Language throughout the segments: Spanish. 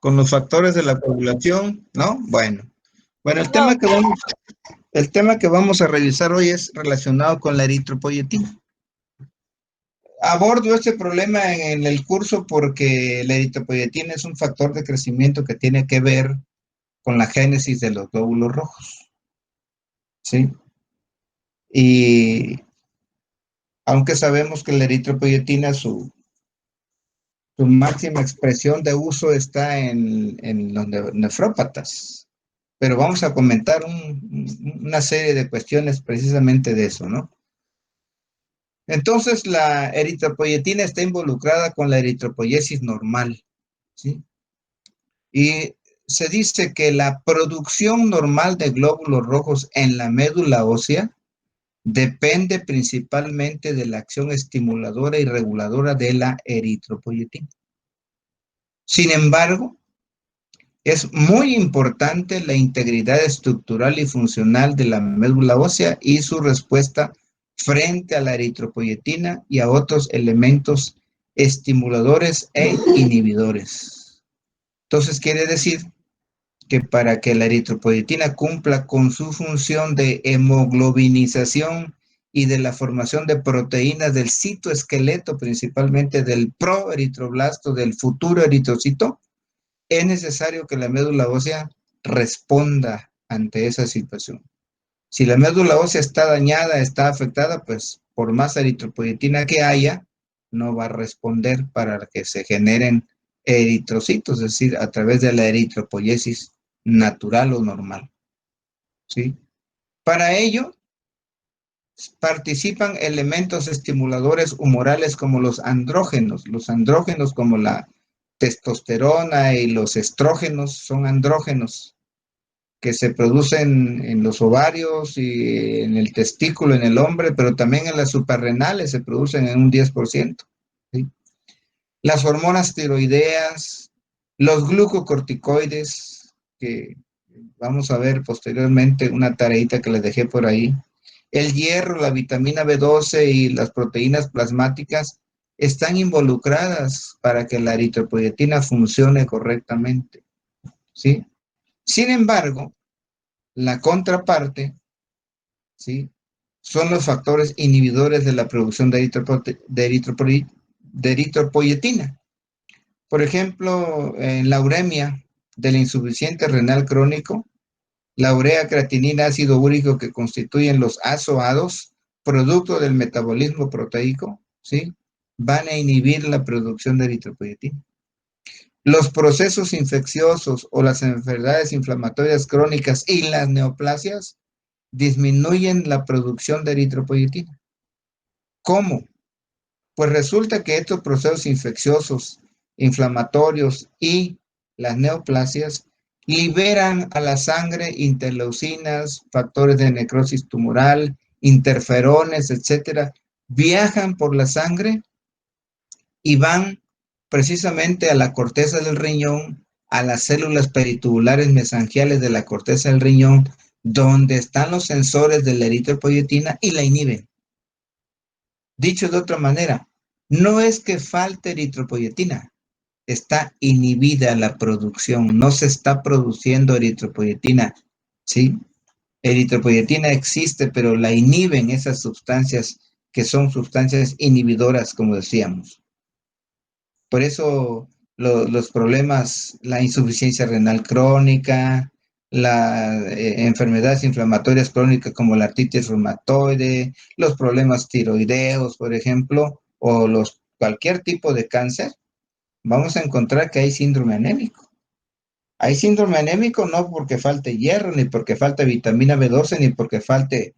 con los factores de la coagulación, ¿no? Bueno, No, el tema que vamos a revisar hoy es relacionado con la eritropoyetina. Abordo este problema en el curso porque la eritropoyetina es un factor de crecimiento que tiene que ver con la génesis de los glóbulos rojos, ¿sí? Y aunque sabemos que la eritropoyetina, su máxima expresión de uso está en los nefrópatas, pero vamos a comentar una serie de cuestiones precisamente de eso, ¿no? Entonces, la eritropoyetina está involucrada con la eritropoyesis normal, ¿sí? Y se dice que la producción normal de glóbulos rojos en la médula ósea depende principalmente de la acción estimuladora y reguladora de la eritropoyetina. Sin embargo, es muy importante la integridad estructural y funcional de la médula ósea y su respuesta frente a la eritropoyetina y a otros elementos estimuladores e inhibidores. Entonces quiere decir que para que la eritropoyetina cumpla con su función de hemoglobinización y de la formación de proteínas del citoesqueleto, principalmente del proeritroblasto, del futuro eritrocito, es necesario que la médula ósea responda ante esa situación. Si la médula ósea está dañada, está afectada, pues por más eritropoyetina que haya, no va a responder para que se generen eritrocitos, es decir, a través de la eritropoyesis natural o normal, ¿sí? Para ello, participan elementos estimuladores humorales como los andrógenos como la testosterona y los estrógenos son andrógenos que se producen en los ovarios y en el testículo en el hombre, pero también en las suprarrenales se producen en un 10%, ¿sí? Las hormonas tiroideas, los glucocorticoides, que vamos a ver posteriormente una tareita que les dejé por ahí, el hierro, la vitamina B12 y las proteínas plasmáticas están involucradas para que la eritropoyetina funcione correctamente, ¿sí? Sin embargo, la contraparte, ¿sí? Son los factores inhibidores de la producción de eritropoyetina. Por ejemplo, en la uremia del insuficiente renal crónico, la urea, creatinina, ácido úrico que constituyen los azoados, producto del metabolismo proteico, ¿sí? Van a inhibir la producción de eritropoyetina. Los procesos infecciosos o las enfermedades inflamatorias crónicas y las neoplasias disminuyen la producción de eritropoyetina. ¿Cómo? Pues resulta que estos procesos infecciosos, inflamatorios y las neoplasias liberan a la sangre interleucinas, factores de necrosis tumoral, interferones, etcétera, viajan por la sangre y van precisamente a la corteza del riñón, a las células peritubulares mesangiales de la corteza del riñón, donde están los sensores de la eritropoyetina y la inhiben. Dicho de otra manera, no es que falte eritropoyetina, está inhibida la producción, no se está produciendo eritropoyetina, ¿sí? Eritropoyetina existe, pero la inhiben esas sustancias que son sustancias inhibidoras, como decíamos. Por eso los problemas, la insuficiencia renal crónica, las enfermedades inflamatorias crónicas como la artritis reumatoide, los problemas tiroideos, por ejemplo, o cualquier tipo de cáncer, vamos a encontrar que hay síndrome anémico. Hay síndrome anémico no porque falte hierro, ni porque falte vitamina B12, ni porque falte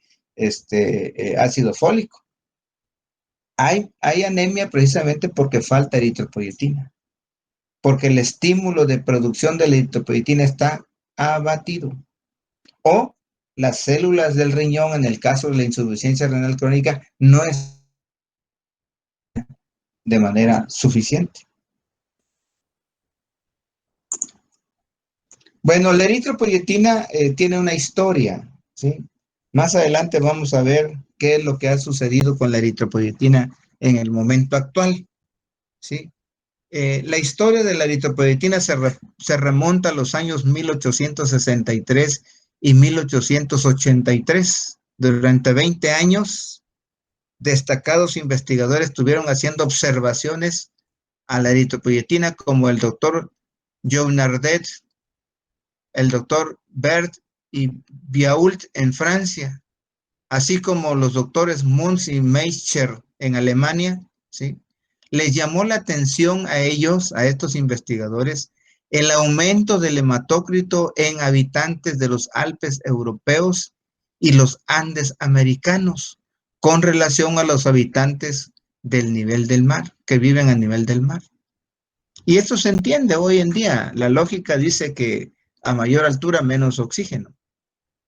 ácido fólico. Hay anemia precisamente porque falta eritropoyetina, porque el estímulo de producción de la eritropoyetina está abatido. O las células del riñón, en el caso de la insuficiencia renal crónica, no es de manera suficiente. Bueno, la eritropoyetina tiene una historia, ¿sí? Más adelante vamos a ver qué es lo que ha sucedido con la eritropoyetina en el momento actual, ¿sí? La historia de la eritropoyetina se remonta a los años 1863 y 1883. Durante 20 años, destacados investigadores estuvieron haciendo observaciones a la eritropoyetina, como el doctor Joe Nardet, el doctor Bert y Biault en Francia, así como los doctores Munz y Meischer en Alemania, ¿sí? Les llamó la atención a ellos, a estos investigadores, el aumento del hematócrito en habitantes de los Alpes europeos y los Andes americanos, con relación a los habitantes del nivel del mar, que viven a nivel del mar. Y esto se entiende hoy en día. La lógica dice que a mayor altura, menos oxígeno.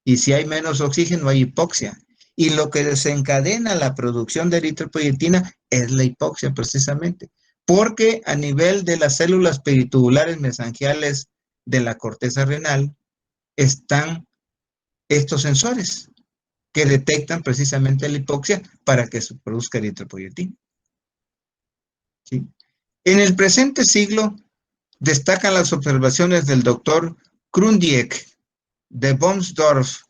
Y si hay menos oxígeno, hay hipoxia. Y lo que desencadena la producción de eritropoyetina es la hipoxia, precisamente. Porque a nivel de las células peritubulares mesangiales de la corteza renal están estos sensores que detectan precisamente la hipoxia para que se produzca eritropoyetina, ¿sí? En el presente siglo destacan las observaciones del doctor Krundiek, de Bomsdorf,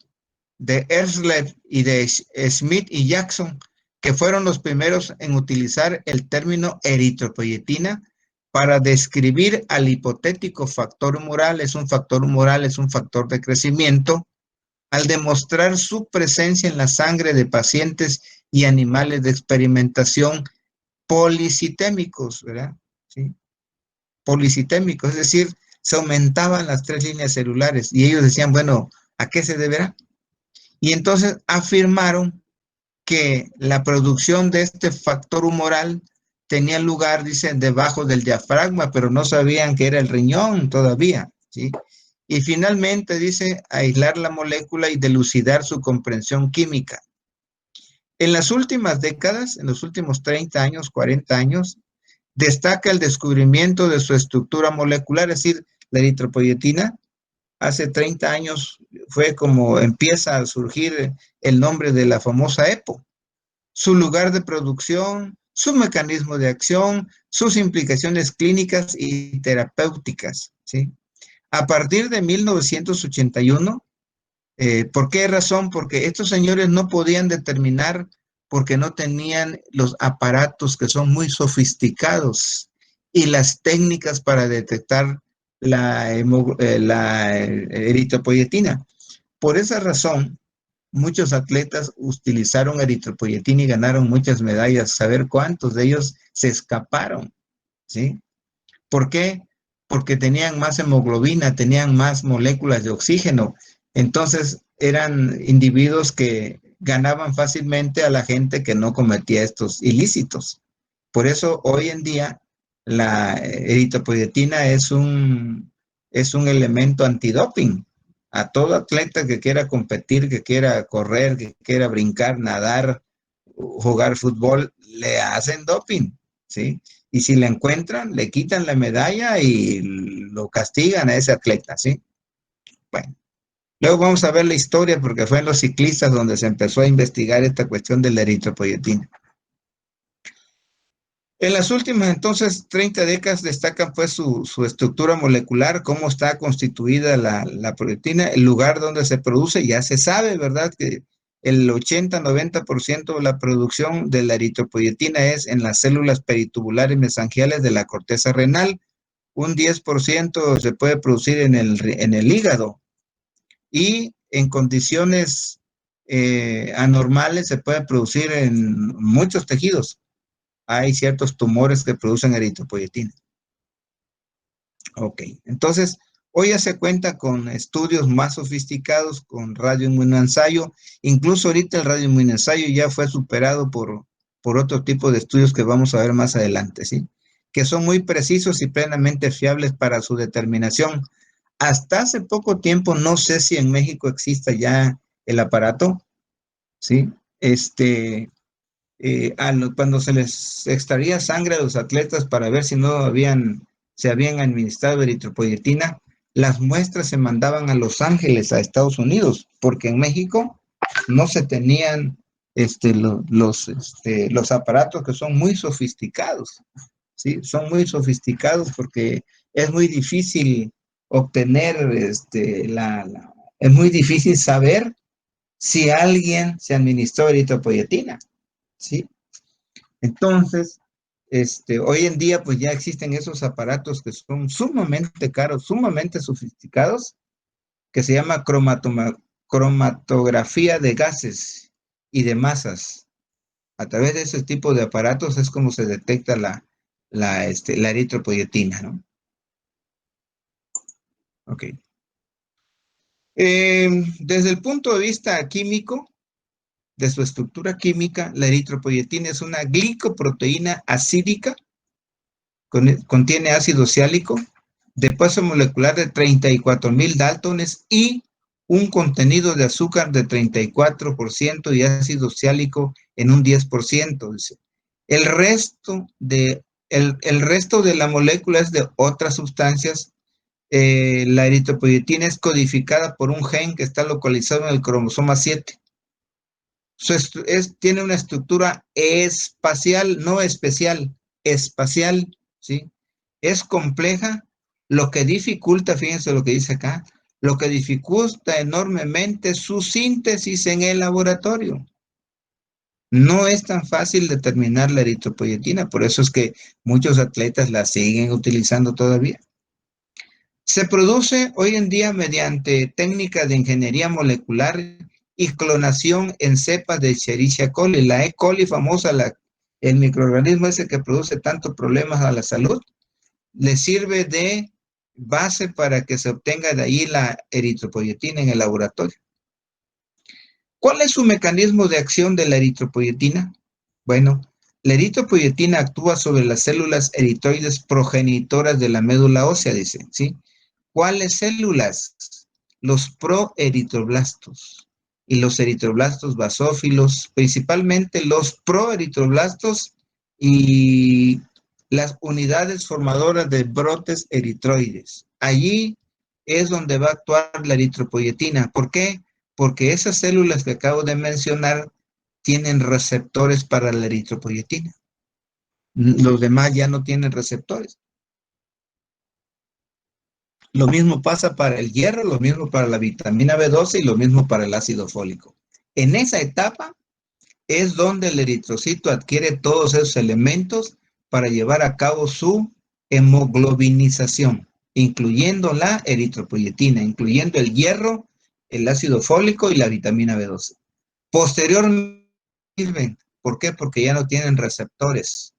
de Erslev y de Smith y Jackson, que fueron los primeros en utilizar el término eritropoyetina para describir al hipotético factor humoral. Es un factor humoral, es un factor de crecimiento, al demostrar su presencia en la sangre de pacientes y animales de experimentación policitémicos, ¿verdad? ¿Sí? Policitémicos, es decir, se aumentaban las 3 líneas celulares y ellos decían, bueno, ¿a qué se deberá? Y entonces afirmaron que la producción de este factor humoral tenía lugar, dicen, debajo del diafragma, pero no sabían que era el riñón todavía, ¿sí? Y finalmente, dice, aislar la molécula y dilucidar su comprensión química. En las últimas décadas, en los últimos 30 años, 40 años, destaca el descubrimiento de su estructura molecular, es decir, la eritropoyetina. Hace 30 años fue como empieza a surgir el nombre de la famosa EPO, su lugar de producción, su mecanismo de acción, sus implicaciones clínicas y terapéuticas, ¿sí? A partir de 1981, ¿por qué razón? Porque estos señores no podían determinar porque no tenían los aparatos que son muy sofisticados y las técnicas para detectar la eritropoyetina. Por esa razón, muchos atletas utilizaron eritropoyetina y ganaron muchas medallas. Saber cuántos de ellos se escaparon, ¿sí? ¿Por qué? Porque tenían más hemoglobina, tenían más moléculas de oxígeno. Entonces eran individuos que ganaban fácilmente a la gente que no cometía estos ilícitos. Por eso hoy en día la eritropoyetina es un elemento antidoping. A todo atleta que quiera competir, que quiera correr, que quiera brincar, nadar, jugar fútbol, le hacen doping, ¿sí? Y si le encuentran, le quitan la medalla y lo castigan a ese atleta, ¿sí? Bueno, luego vamos a ver la historia porque fue en los ciclistas donde se empezó a investigar esta cuestión de la eritropoyetina. En las últimas, entonces, 30 décadas destacan pues su estructura molecular, cómo está constituida la proteína, el lugar donde se produce, ya se sabe, ¿verdad? Que el 80-90% de la producción de la eritropoyetina es en las células peritubulares mesangiales de la corteza renal, un 10% se puede producir en el hígado y en condiciones anormales se puede producir en muchos tejidos. Hay ciertos tumores que producen eritropoyetina. Ok, entonces hoy ya se cuenta con estudios más sofisticados, con radioinmunoensayo. Incluso ahorita el radioinmunoensayo ya fue superado por otro tipo de estudios que vamos a ver más adelante, ¿sí? Que son muy precisos y plenamente fiables para su determinación. Hasta hace poco tiempo, no sé si en México exista ya el aparato, ¿sí? Cuando se les extraía sangre a los atletas para ver si se habían administrado eritropoyetina, las muestras se mandaban a Los Ángeles, a Estados Unidos, porque en México no se tenían los aparatos que son muy sofisticados, ¿sí? Son muy sofisticados porque es muy difícil obtener, es muy difícil saber si alguien se administró eritropoyetina, ¿sí? Entonces, hoy en día pues ya existen esos aparatos que son sumamente caros, sumamente sofisticados, que se llama cromatografía de gases y de masas. A través de ese tipo de aparatos es como se detecta la eritropoyetina, ¿no? Ok. Desde el punto de vista químico, de su estructura química, la eritropoyetina es una glicoproteína acídica, contiene ácido ciálico, de peso molecular de 34.000 daltones y un contenido de azúcar de 34% y ácido ciálico en un 10%. Dice. El resto de la molécula es de otras sustancias. La eritropoyetina es codificada por un gen que está localizado en el cromosoma 7. Tiene una estructura espacial, no especial, espacial, ¿sí? Es compleja, lo que dificulta, fíjense lo que dice acá, lo que dificulta enormemente su síntesis en el laboratorio. No es tan fácil determinar la eritropoyetina, por eso es que muchos atletas la siguen utilizando todavía. Se produce hoy en día mediante técnicas de ingeniería molecular y clonación en cepas de Escherichia coli. La E. coli famosa, el microorganismo ese que produce tantos problemas a la salud, le sirve de base para que se obtenga de ahí la eritropoyetina en el laboratorio. ¿Cuál es su mecanismo de acción de la eritropoyetina? Bueno, la eritropoyetina actúa sobre las células eritroides progenitoras de la médula ósea, dice, ¿sí? ¿Cuáles células? Los proeritroblastos y los eritroblastos basófilos, principalmente los proeritroblastos y las unidades formadoras de brotes eritroides. Allí es donde va a actuar la eritropoyetina. ¿Por qué? Porque esas células que acabo de mencionar tienen receptores para la eritropoyetina. Los demás ya no tienen receptores. Lo mismo pasa para el hierro, lo mismo para la vitamina B12 y lo mismo para el ácido fólico. En esa etapa es donde el eritrocito adquiere todos esos elementos para llevar a cabo su hemoglobinización, incluyendo la eritropoyetina, incluyendo el hierro, el ácido fólico y la vitamina B12. Posteriormente, ¿por qué? Porque ya no tienen receptores.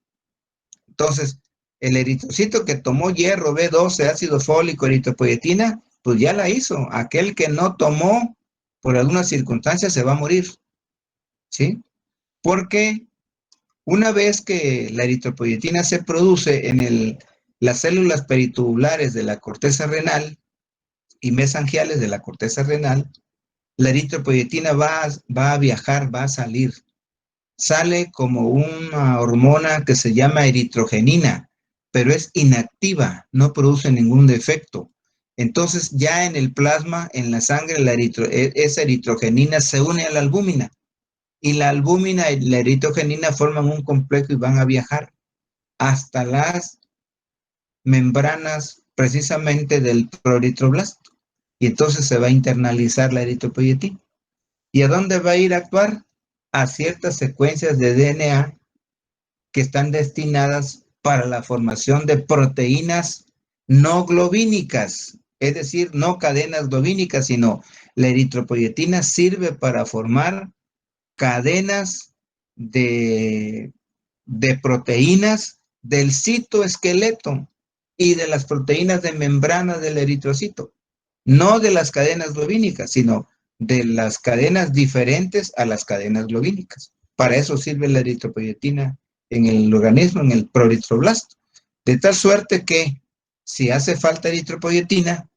Entonces, el eritrocito que tomó hierro, B12, ácido fólico, eritropoyetina, pues ya la hizo. Aquel que no tomó, por alguna circunstancia, se va a morir, ¿sí? Porque una vez que la eritropoyetina se produce en las células peritubulares de la corteza renal y mesangiales de la corteza renal, la eritropoyetina va a viajar, va a salir. Sale como una hormona que se llama eritrogenina, pero es inactiva, no produce ningún defecto. Entonces ya en el plasma, en la sangre, esa eritrogenina se une a la albúmina y la albúmina y la eritrogenina forman un complejo y van a viajar hasta las membranas precisamente del proeritroblasto. Y entonces se va a internalizar la eritropoyetina. ¿Y a dónde va a ir a actuar? A ciertas secuencias de DNA que están destinadas para la formación de proteínas no globínicas, es decir, no cadenas globínicas, sino la eritropoyetina sirve para formar cadenas de, de proteínas del citoesqueleto y de las proteínas de membrana del eritrocito, no de las cadenas globínicas, sino de las cadenas diferentes a las cadenas globínicas. Para eso sirve la eritropoyetina en el organismo, en el proeritroblasto. De tal suerte que si hace falta eritropoyetina,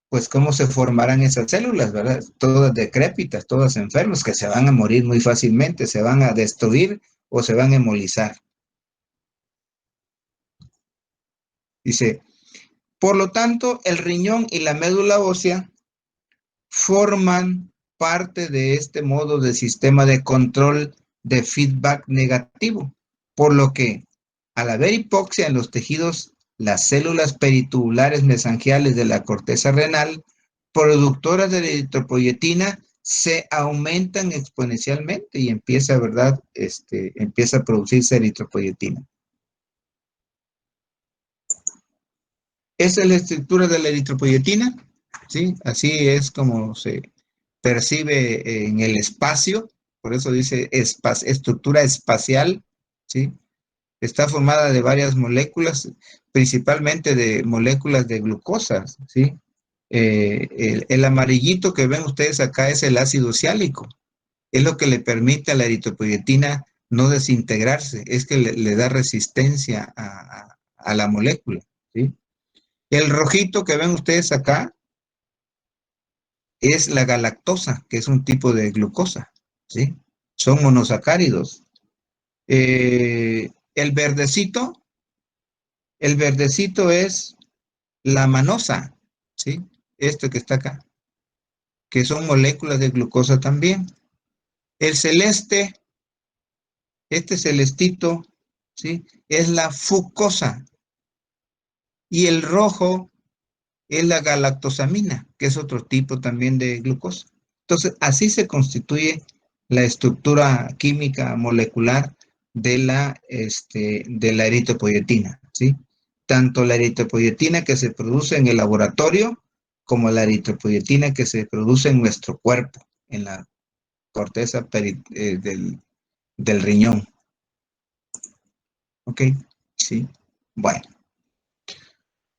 pues cómo se formarán esas células, ¿verdad? Todas decrépitas, todas enfermas, que se van a morir muy fácilmente, se van a destruir o se van a hemolizar. Dice, por lo tanto, el riñón y la médula ósea forman parte de este modo de sistema de control de feedback negativo, por lo que Al haber hipoxia en los tejidos, las células peritubulares mesangiales de la corteza renal, productoras de la eritropoyetina, se aumentan exponencialmente y empieza, ¿verdad? Empieza a producirse eritropoyetina. Esa es la estructura de la eritropoyetina, ¿sí? Así es como se percibe en el espacio, por eso dice estructura espacial, ¿sí? Está formada de varias moléculas, principalmente de moléculas de glucosa, ¿sí? El amarillito que ven ustedes acá es el ácido siálico, es lo que le permite a la eritropoyetina no desintegrarse, es que le da resistencia a la molécula, ¿sí? El rojito que ven ustedes acá es la galactosa, que es un tipo de glucosa, ¿sí? Son monosacáridos. El verdecito, el verdecito es la manosa, ¿sí? Este que está acá, que son moléculas de glucosa también. El celeste, este celestito, ¿sí? Es la fucosa. Y el rojo es la galactosamina, que es otro tipo también de glucosa. Entonces, así se constituye la estructura química molecular de la eritropoyetina, ¿sí? Tanto la eritropoyetina que se produce en el laboratorio como la eritropoyetina que se produce en nuestro cuerpo, en la corteza del riñón. ¿Ok? Sí. Bueno.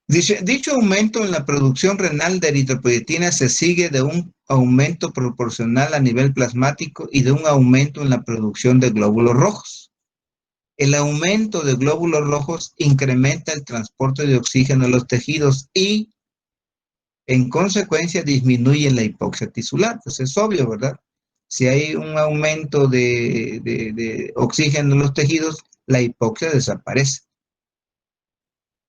Dicho aumento en la producción renal de eritropoyetina se sigue de un aumento proporcional a nivel plasmático y de un aumento en la producción de glóbulos rojos. El aumento de glóbulos rojos incrementa el transporte de oxígeno a los tejidos y, en consecuencia, disminuye la hipoxia tisular. Pues es obvio, ¿verdad? Si hay un aumento de oxígeno en los tejidos, la hipoxia desaparece.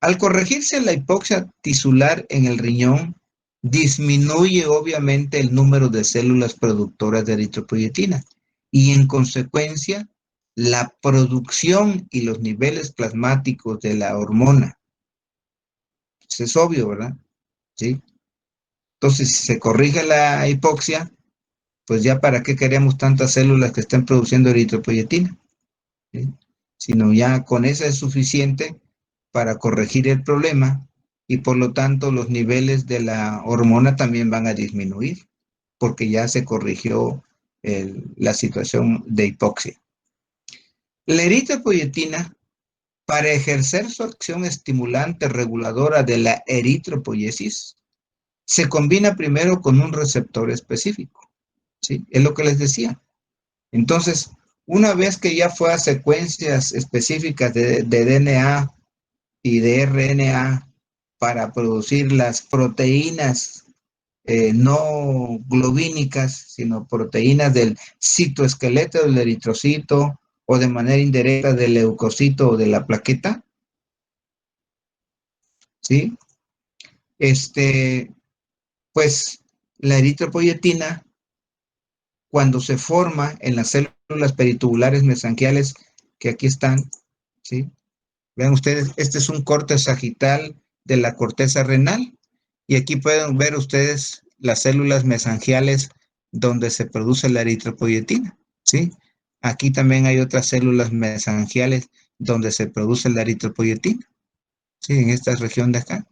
Al corregirse la hipoxia tisular en el riñón, disminuye obviamente el número de células productoras de eritropoyetina y en consecuencia la producción y los niveles plasmáticos de la hormona. Eso es obvio, ¿verdad? ¿Sí? Entonces, si se corrige la hipoxia, pues ya para qué queremos tantas células que estén produciendo eritropoyetina, ¿sí? Sino ya con esa es suficiente para corregir el problema y por lo tanto los niveles de la hormona también van a disminuir porque ya se corrigió la situación de hipoxia. La eritropoyetina, para ejercer su acción estimulante reguladora de la eritropoiesis, se combina primero con un receptor específico, ¿sí? Es lo que les decía. Entonces, una vez que ya fue a secuencias específicas de DNA y de RNA para producir las proteínas no globínicas, sino proteínas del citoesqueleto del eritrocito o de manera indirecta del leucocito o de la plaqueta, ¿sí? Pues la eritropoyetina, cuando se forma en las células peritubulares mesangiales que aquí están, ¿sí? Vean ustedes, este es un corte sagital de la corteza renal y aquí pueden ver ustedes las células mesangiales donde se produce la eritropoyetina, ¿sí? Aquí también hay otras células mesangiales donde se produce la eritropoyetina, ¿sí? En esta región de acá.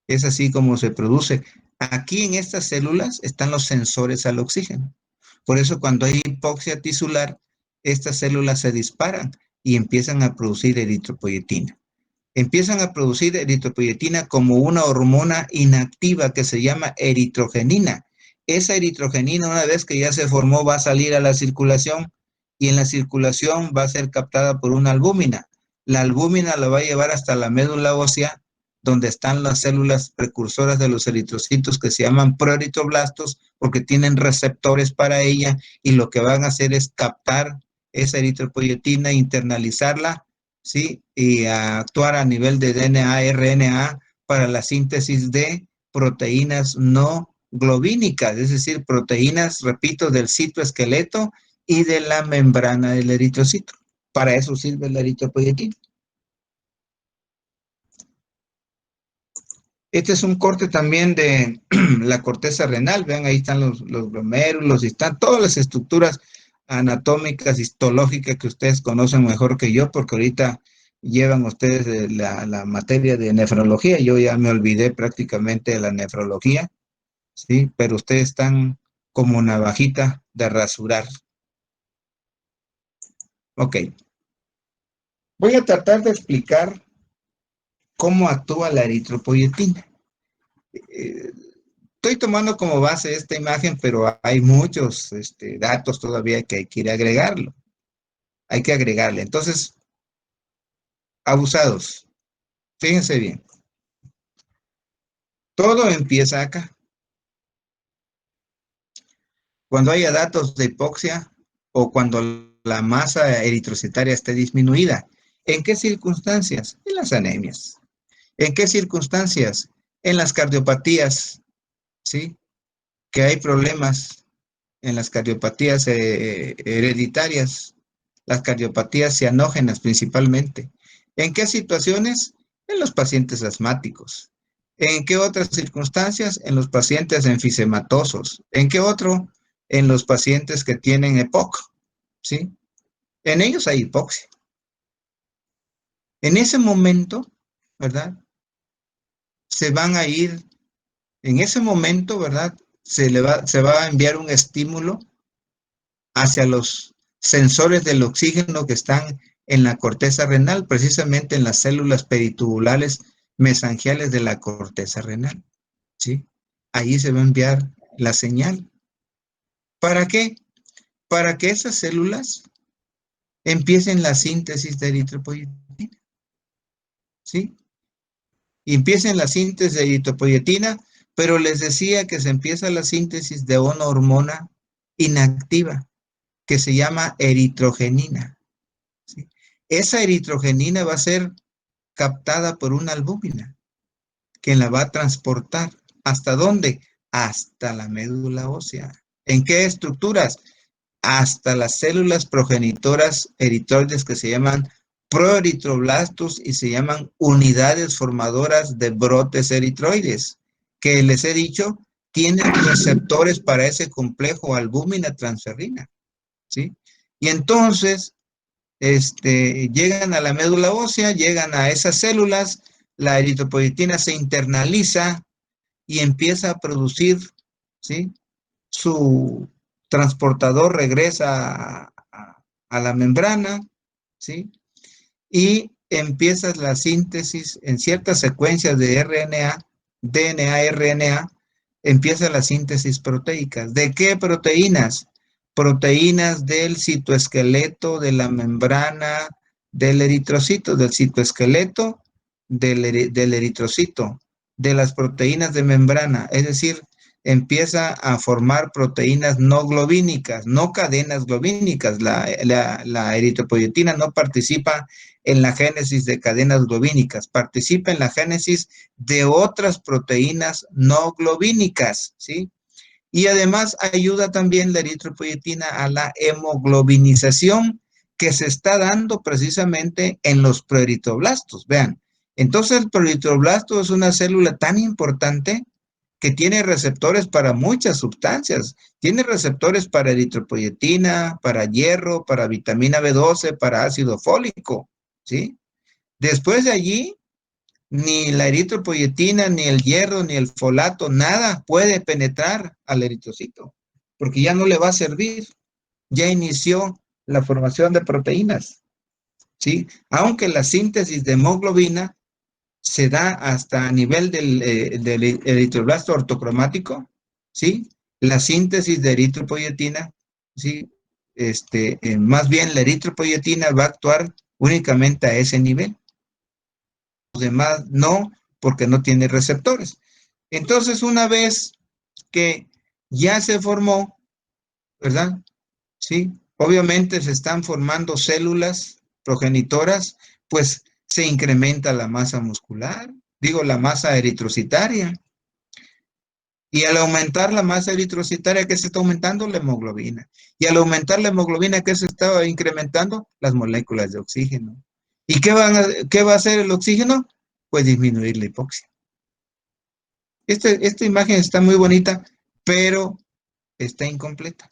Es así como se produce. Aquí en estas células están los sensores al oxígeno. Por eso cuando hay hipoxia tisular, estas células se disparan y empiezan a producir eritropoyetina. Empiezan a producir eritropoyetina como una hormona inactiva que se llama eritrogenina. Esa eritrogenina, una vez que ya se formó, va a salir a la circulación y en la circulación va a ser captada por una albúmina. La albúmina la va a llevar hasta la médula ósea, donde están las células precursoras de los eritrocitos que se llaman proeritroblastos, porque tienen receptores para ella y lo que van a hacer es captar esa eritropoyetina, internalizarla, ¿sí? Y a actuar a nivel de DNA, RNA para la síntesis de proteínas no globínicas, es decir, proteínas, repito, del citoesqueleto y de la membrana del eritrocito. Para eso sirve la eritropoyetina. Este es un corte también de la corteza renal. Vean, ahí están los glomérulos y están todas las estructuras anatómicas, histológicas que ustedes conocen mejor que yo, porque ahorita llevan ustedes la materia de nefrología. Yo ya me olvidé prácticamente de la nefrología, ¿sí? Pero ustedes están como navajita de rasurar. Ok, voy a tratar de explicar cómo actúa la eritropoyetina. Eh, Estoy tomando como base esta imagen, pero hay muchos datos todavía que hay que ir a agregarlo. Hay que agregarle. Entonces, abusados, fíjense bien, todo empieza acá. Cuando haya datos de hipoxia o cuando la masa eritrocitaria esté disminuida. ¿En qué circunstancias? En las anemias. ¿En qué circunstancias? En las cardiopatías, ¿sí? Que hay problemas en las cardiopatías hereditarias, las cardiopatías cianógenas principalmente. ¿En qué situaciones? En los pacientes asmáticos. ¿En qué otras circunstancias? En los pacientes enfisematosos. ¿En qué otro? En los pacientes que tienen EPOC, ¿sí? En ellos hay hipoxia. En ese momento, ¿verdad? Se van a ir, en ese momento, ¿verdad? Se va a enviar un estímulo hacia los sensores del oxígeno que están en la corteza renal, precisamente en las células peritubulares mesangiales de la corteza renal, ¿sí? Ahí se va a enviar la señal. ¿Para qué? Para que esas células empiecen la síntesis de eritropoyetina, ¿sí? Y empiecen la síntesis de eritropoyetina, pero les decía que se empieza la síntesis de una hormona inactiva que se llama eritrogenina. ¿Sí? Esa eritrogenina va a ser captada por una albúmina que la va a transportar. ¿Hasta dónde? Hasta la médula ósea. ¿En qué estructuras? Hasta las células progenitoras eritroides que se llaman proeritroblastos y se llaman unidades formadoras de brotes eritroides, que les he dicho, tienen receptores para ese complejo albúmina transferrina, ¿sí? Y entonces, llegan a la médula ósea, llegan a esas células, la eritropoyetina se internaliza y empieza a producir, ¿sí? Su transportador regresa a la membrana, ¿sí? Y empieza la síntesis en ciertas secuencias de RNA, DNA, RNA, empieza la síntesis proteica. ¿De qué proteínas? Proteínas del citoesqueleto, de la membrana, del eritrocito, del citoesqueleto, del eritrocito, de las proteínas de membrana, es decir, empieza a formar proteínas no globínicas, no cadenas globínicas. La eritropoyetina no participa en la génesis de cadenas globínicas, participa en la génesis de otras proteínas no globínicas, ¿sí? Y además ayuda también la eritropoyetina a la hemoglobinización que se está dando precisamente en los proeritroblastos. Vean, entonces el proeritroblasto es una célula tan importante que tiene receptores para muchas sustancias. Tiene receptores para eritropoyetina, para hierro, para vitamina B12, para ácido fólico, ¿sí? Después de allí, ni la eritropoyetina, ni el hierro, ni el folato, nada puede penetrar al eritrocito, porque ya no le va a servir. Ya inició la formación de proteínas, ¿sí? Aunque la síntesis de hemoglobina se da hasta a nivel del eritroblasto ortocromático, ¿sí? La síntesis de eritropoyetina, ¿sí? Más bien la eritropoyetina va a actuar únicamente a ese nivel. Los demás no, porque no tiene receptores. Entonces, una vez que ya se formó, ¿verdad? Sí, obviamente se están formando células progenitoras, pues se incrementa la masa muscular, digo, la masa eritrocitaria. Y al aumentar la masa eritrocitaria, ¿qué se está aumentando? La hemoglobina. Y al aumentar la hemoglobina, ¿qué se está incrementando? Las moléculas de oxígeno. ¿Y qué va a hacer el oxígeno? Pues disminuir la hipoxia. Esta imagen está muy bonita, pero está incompleta.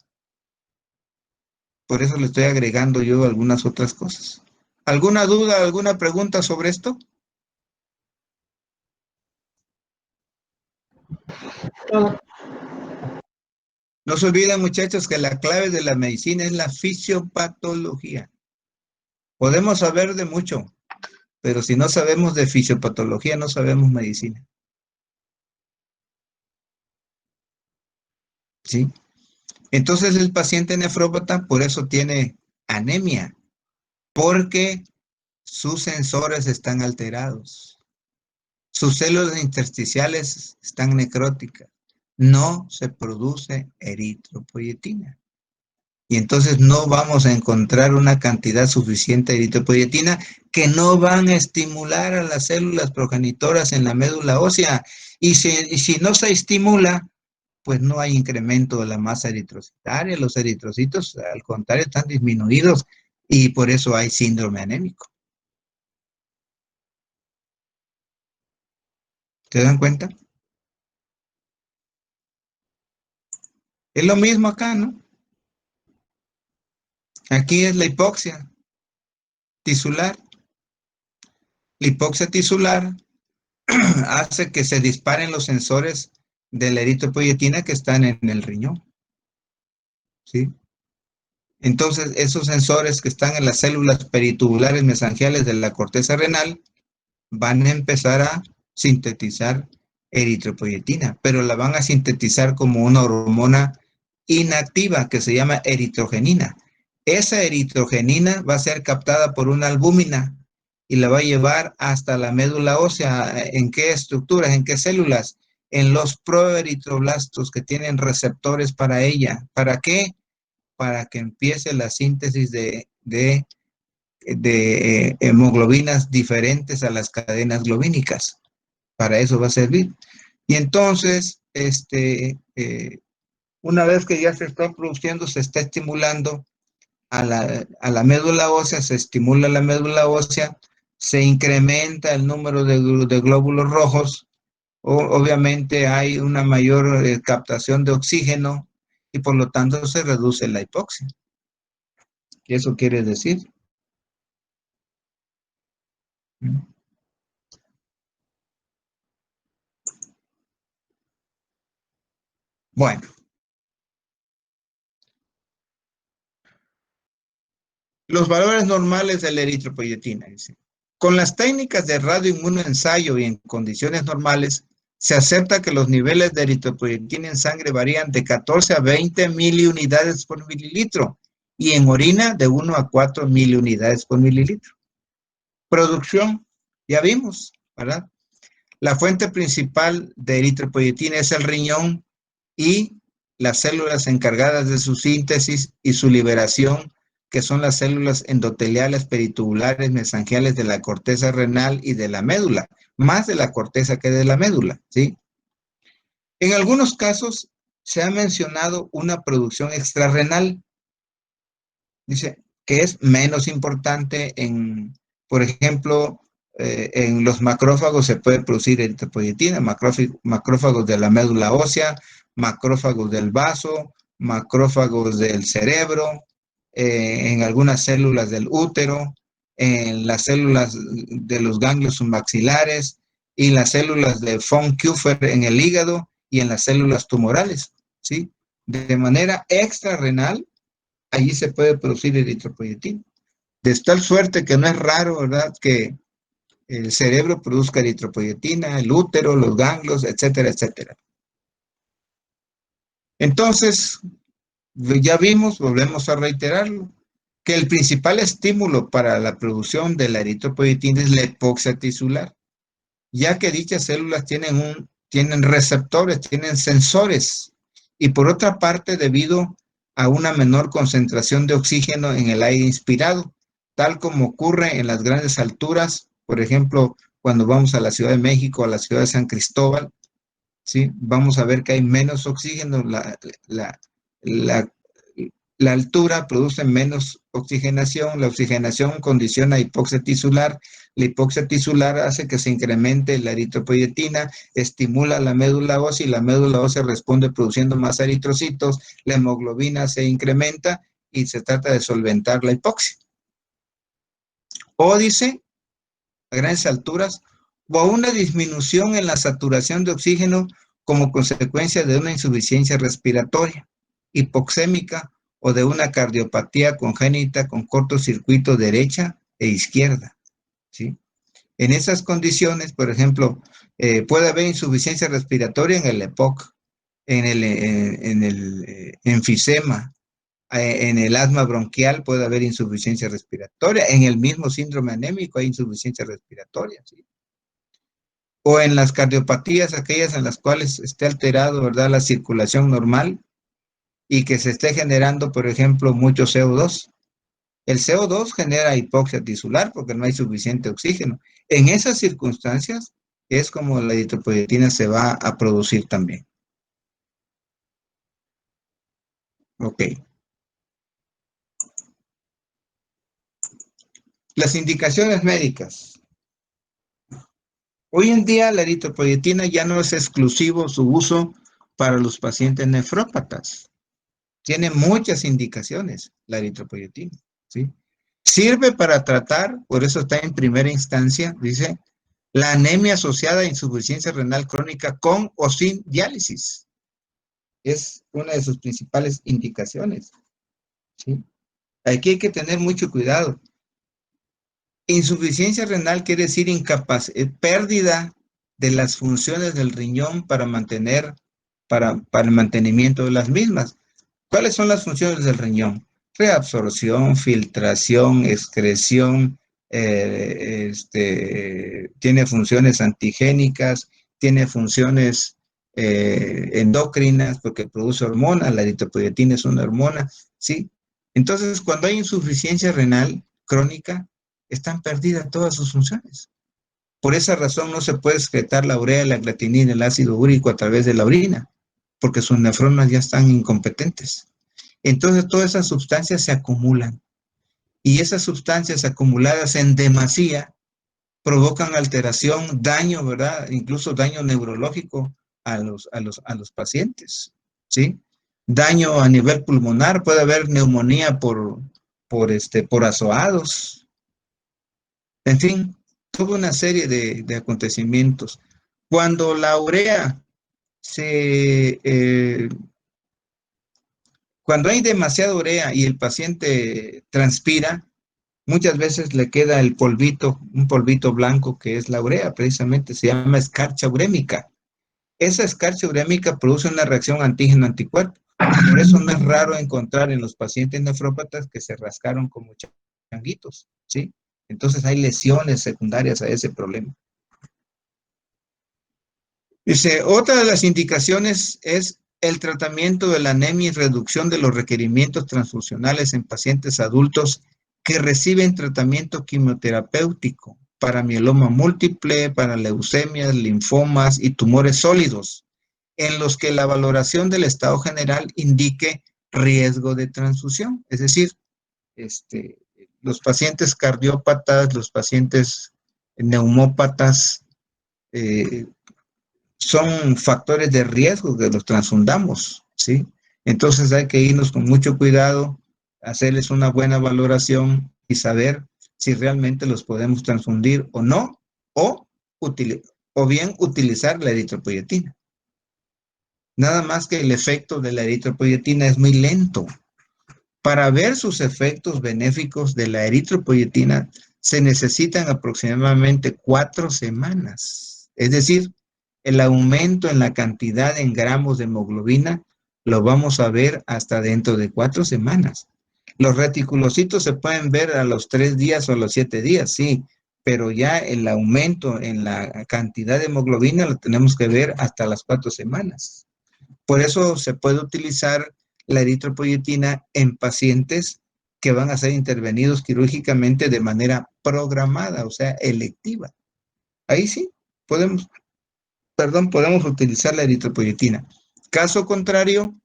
Por eso le estoy agregando yo algunas otras cosas. ¿Alguna duda, alguna pregunta sobre esto? No se olviden, muchachos, que la clave de la medicina es la fisiopatología. Podemos saber de mucho, pero si no sabemos de fisiopatología, no sabemos medicina. ¿Sí? Entonces el paciente nefrópata por eso tiene anemia, porque sus sensores están alterados, sus células intersticiales están necróticas, no se produce eritropoyetina. Y entonces no vamos a encontrar una cantidad suficiente de eritropoyetina que no van a estimular a las células progenitoras en la médula ósea. Y si no se estimula, pues no hay incremento de la masa eritrocitaria. Los eritrocitos, al contrario, están disminuidos y por eso hay síndrome anémico. ¿Se dan cuenta? Es lo mismo acá, ¿no? Aquí es la hipoxia tisular. La hipoxia tisular hace que se disparen los sensores de la eritropoyetina que están en el riñón, ¿sí? Entonces, esos sensores que están en las células peritubulares mesangiales de la corteza renal van a empezar a sintetizar eritropoyetina, pero la van a sintetizar como una hormona inactiva que se llama eritrogenina. Esa eritrogenina va a ser captada por una albúmina y la va a llevar hasta la médula ósea. ¿En qué estructuras? ¿En qué células? En los proeritroblastos que tienen receptores para ella. ¿Para qué? Para que empiece la síntesis de hemoglobinas diferentes a las cadenas globínicas. Para eso va a servir. Y entonces, una vez que ya se está produciendo, se está estimulando a la médula ósea, se estimula la médula ósea, se incrementa el número de glóbulos rojos, obviamente hay una mayor captación de oxígeno y por lo tanto se reduce la hipoxia. ¿Y eso quiere decir? Bueno, los valores normales de la eritropoyetina. Dice. Con las técnicas de radioinmunoensayo y en condiciones normales, se acepta que los niveles de eritropoyetina en sangre varían de 14 a 20 miliunidades por mililitro y en orina de 1 a 4 miliunidades por mililitro. Producción, ya vimos, ¿verdad? La fuente principal de eritropoyetina es el riñón y las células encargadas de su síntesis y su liberación, que son las células endoteliales peritubulares mesangiales de la corteza renal y de la médula, más de la corteza que de la médula, ¿sí? En algunos casos se ha mencionado una producción extrarrenal, dice, que es menos importante por ejemplo, en los macrófagos se puede producir eritropoyetina, macrófagos de la médula ósea, macrófagos del vaso, macrófagos del cerebro, en algunas células del útero, en las células de los ganglios submaxilares y las células de von Kupfer en el hígado y en las células tumorales, ¿sí? De manera extrarrenal, allí se puede producir eritropoyetina. De tal suerte que no es raro, ¿verdad?, que el cerebro produzca eritropoyetina, el útero, los ganglios, etcétera, etcétera. Entonces, ya vimos, volvemos a reiterarlo, que el principal estímulo para la producción de la eritropoyetina es la hipoxia tisular, ya que dichas células tienen receptores, tienen sensores, y por otra parte, debido a una menor concentración de oxígeno en el aire inspirado, tal como ocurre en las grandes alturas, por ejemplo, cuando vamos a la Ciudad de México, a la ciudad de San Cristóbal, ¿sí? Vamos a ver que hay menos oxígeno, la La altura produce menos oxigenación, la oxigenación condiciona hipoxia tisular, la hipoxia tisular hace que se incremente la eritropoyetina, estimula la médula ósea y la médula ósea responde produciendo más eritrocitos, la hemoglobina se incrementa y se trata de solventar la hipoxia. O dice, a grandes alturas, o a una disminución en la saturación de oxígeno como consecuencia de una insuficiencia respiratoria, hipoxémica o de una cardiopatía congénita con cortocircuito derecha e izquierda, ¿sí? En esas condiciones, por ejemplo, puede haber insuficiencia respiratoria en el EPOC, en el enfisema, en el asma bronquial puede haber insuficiencia respiratoria, en el mismo síndrome anémico hay insuficiencia respiratoria, ¿sí? O en las cardiopatías, aquellas en las cuales esté alterado, ¿verdad?, la circulación normal y que se esté generando, por ejemplo, mucho CO2. El CO2 genera hipoxia tisular porque no hay suficiente oxígeno. En esas circunstancias es como la eritropoyetina se va a producir también. Ok. Las indicaciones médicas. Hoy en día la eritropoyetina ya no es exclusivo su uso para los pacientes nefrópatas. Tiene muchas indicaciones la eritropoyetina, ¿sí? Sirve para tratar, por eso está en primera instancia, dice, la anemia asociada a insuficiencia renal crónica con o sin diálisis. Es una de sus principales indicaciones, ¿sí? Aquí hay que tener mucho cuidado. Insuficiencia renal quiere decir pérdida de las funciones del riñón para el mantenimiento de las mismas. ¿Cuáles son las funciones del riñón? Reabsorción, filtración, excreción, tiene funciones antigénicas, tiene funciones endocrinas porque produce hormonas, la eritropoyetina es una hormona, ¿sí? Entonces, cuando hay insuficiencia renal crónica, están perdidas todas sus funciones. Por esa razón no se puede excretar la urea, la creatinina, el ácido úrico a través de la orina, porque sus nefronas ya están incompetentes. Entonces todas esas sustancias se acumulan y esas sustancias acumuladas en demasía provocan alteración, daño, ¿verdad? Incluso daño neurológico a los pacientes, ¿sí? Daño a nivel pulmonar, puede haber neumonía por azoados, en fin, toda una serie de acontecimientos. Cuando la urea se, cuando hay demasiada urea y el paciente transpira, muchas veces le queda el polvito, un polvito blanco que es la urea, precisamente se llama escarcha urémica. Esa escarcha urémica produce una reacción antígeno-anticuerpo. Por eso no es raro encontrar en los pacientes nefrópatas que se rascaron como changuitos, ¿sí? Entonces hay lesiones secundarias a ese problema. Dice, otra de las indicaciones es el tratamiento de la anemia y reducción de los requerimientos transfusionales en pacientes adultos que reciben tratamiento quimioterapéutico para mieloma múltiple, para leucemias, linfomas y tumores sólidos, en los que la valoración del estado general indique riesgo de transfusión. Es decir, los pacientes cardiópatas, los pacientes neumópatas, eh, son factores de riesgo que los transfundamos, ¿sí? Entonces hay que irnos con mucho cuidado, hacerles una buena valoración y saber si realmente los podemos transfundir o no, o, o bien utilizar la eritropoyetina. Nada más que el efecto de la eritropoyetina es muy lento. Para ver sus efectos benéficos de la eritropoyetina se necesitan aproximadamente 4 semanas. Es decir, el aumento en la cantidad en gramos de hemoglobina lo vamos a ver hasta dentro de 4 semanas. Los reticulocitos se pueden ver a los 3 días o a los 7 días, sí, pero ya el aumento en la cantidad de hemoglobina lo tenemos que ver hasta las 4 semanas. Por eso se puede utilizar la eritropoyetina en pacientes que van a ser intervenidos quirúrgicamente de manera programada, o sea, electiva. Ahí sí, podemos utilizar la eritropoyetina. Caso contrario,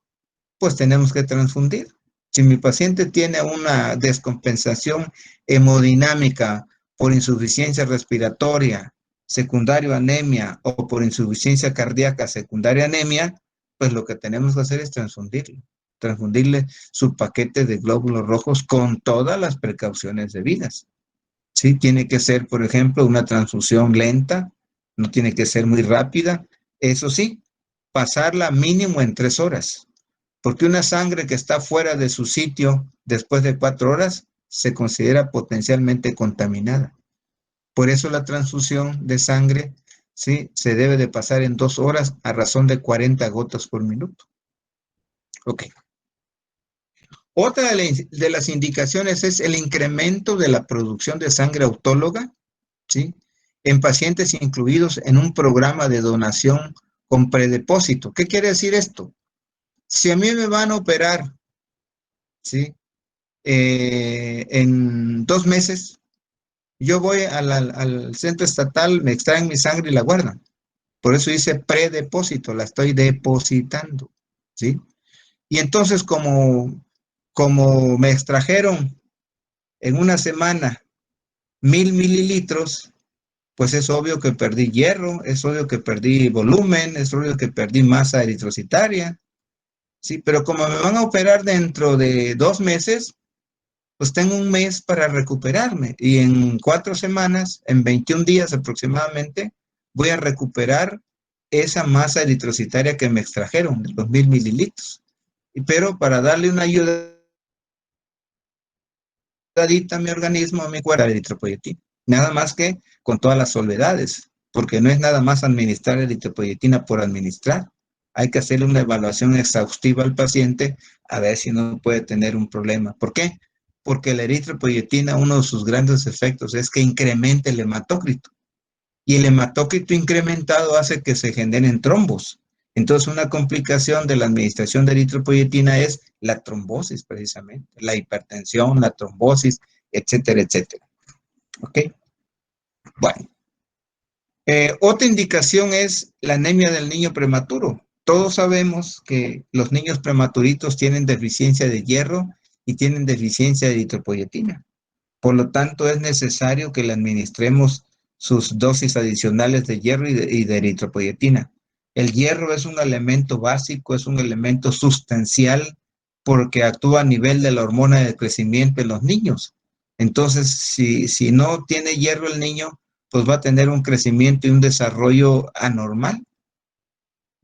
pues tenemos que transfundir, Si mi paciente tiene una descompensación hemodinámica por insuficiencia respiratoria, secundario anemia, o por insuficiencia cardíaca, secundaria anemia, pues lo que tenemos que hacer es transfundirle su paquete de glóbulos rojos con todas las precauciones debidas. Sí, tiene que ser, por ejemplo, una transfusión lenta, no tiene que ser muy rápida. Eso sí, pasarla mínimo en 3 horas, porque una sangre que está fuera de su sitio después de 4 horas se considera potencialmente contaminada. Por eso la transfusión de sangre, sí, se debe de pasar en 2 horas a razón de 40 gotas por minuto. Ok. Otra de las indicaciones es el incremento de la producción de sangre autóloga, ¿sí? En pacientes incluidos en un programa de donación con predepósito. ¿Qué quiere decir esto? Si a mí me van a operar, ¿sí? En 2 meses, yo voy al centro estatal, me extraen mi sangre y la guardan. Por eso dice predepósito, la estoy depositando, ¿sí? Y entonces, como me extrajeron en una semana 1000 mililitros, pues es obvio que perdí hierro, es obvio que perdí volumen, es obvio que perdí masa eritrocitaria, ¿sí? Pero como me van a operar dentro de 2 meses, pues tengo un mes para recuperarme y en 4 semanas, en 21 días aproximadamente, voy a recuperar esa masa eritrocitaria que me extrajeron, de los 1000 mililitros. Pero para darle una ayudadita a mi organismo, a mi cuerpo, la eritropoyetina. Nada más que con todas las solvedades, porque no es nada más administrar eritropoyetina por administrar. Hay que hacerle una evaluación exhaustiva al paciente a ver si no puede tener un problema. ¿Por qué? Porque la eritropoyetina, uno de sus grandes efectos es que incrementa el hematócrito. Y el hematócrito incrementado hace que se generen trombos. Entonces, una complicación de la administración de eritropoyetina es la trombosis, precisamente, la hipertensión, la trombosis, etcétera, etcétera. ¿Ok? Bueno, otra indicación es la anemia del niño prematuro. Todos sabemos que los niños prematuritos tienen deficiencia de hierro y tienen deficiencia de eritropoyetina. Por lo tanto, es necesario que le administremos sus dosis adicionales de hierro y de eritropoyetina. El hierro es un elemento básico, es un elemento sustancial porque actúa a nivel de la hormona de crecimiento en los niños. Entonces, si no tiene hierro el niño, pues va a tener un crecimiento y un desarrollo anormal.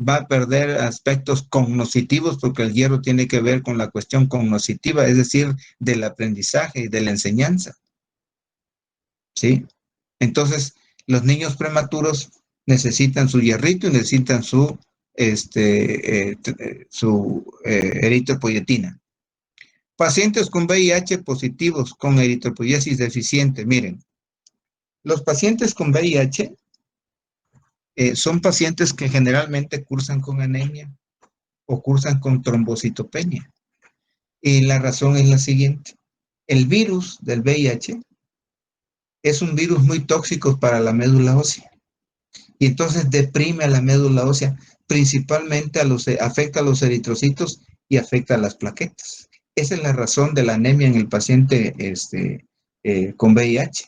Va a perder aspectos cognitivos porque el hierro tiene que ver con la cuestión cognitiva, es decir, del aprendizaje y de la enseñanza. ¿Sí? Entonces, los niños prematuros necesitan su hierrito y necesitan su eritropoyetina. Pacientes con VIH positivos con eritropoyesis deficiente. Miren, los pacientes con VIH son pacientes que generalmente cursan con anemia o cursan con trombocitopenia. Y la razón es la siguiente. El virus del VIH es un virus muy tóxico para la médula ósea. Y entonces deprime a la médula ósea, principalmente afecta a los eritrocitos y afecta a las plaquetas. Esa es la razón de la anemia en el paciente con VIH.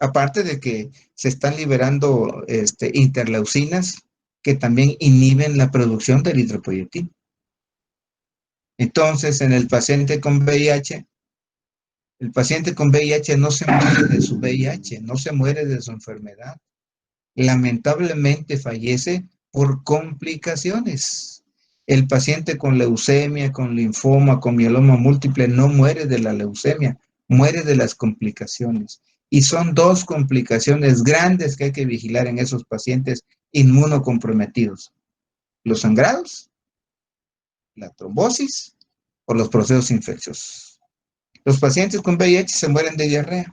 Aparte de que se están liberando interleucinas que también inhiben la producción de eritropoyetina. Entonces, en el paciente con VIH no se muere de su VIH, no se muere de su enfermedad. Lamentablemente fallece por complicaciones. El paciente con leucemia, con linfoma, con mieloma múltiple no muere de la leucemia, muere de las complicaciones. Y son 2 complicaciones grandes que hay que vigilar en esos pacientes inmunocomprometidos: los sangrados, la trombosis o los procesos infecciosos. Los pacientes con VIH se mueren de diarrea,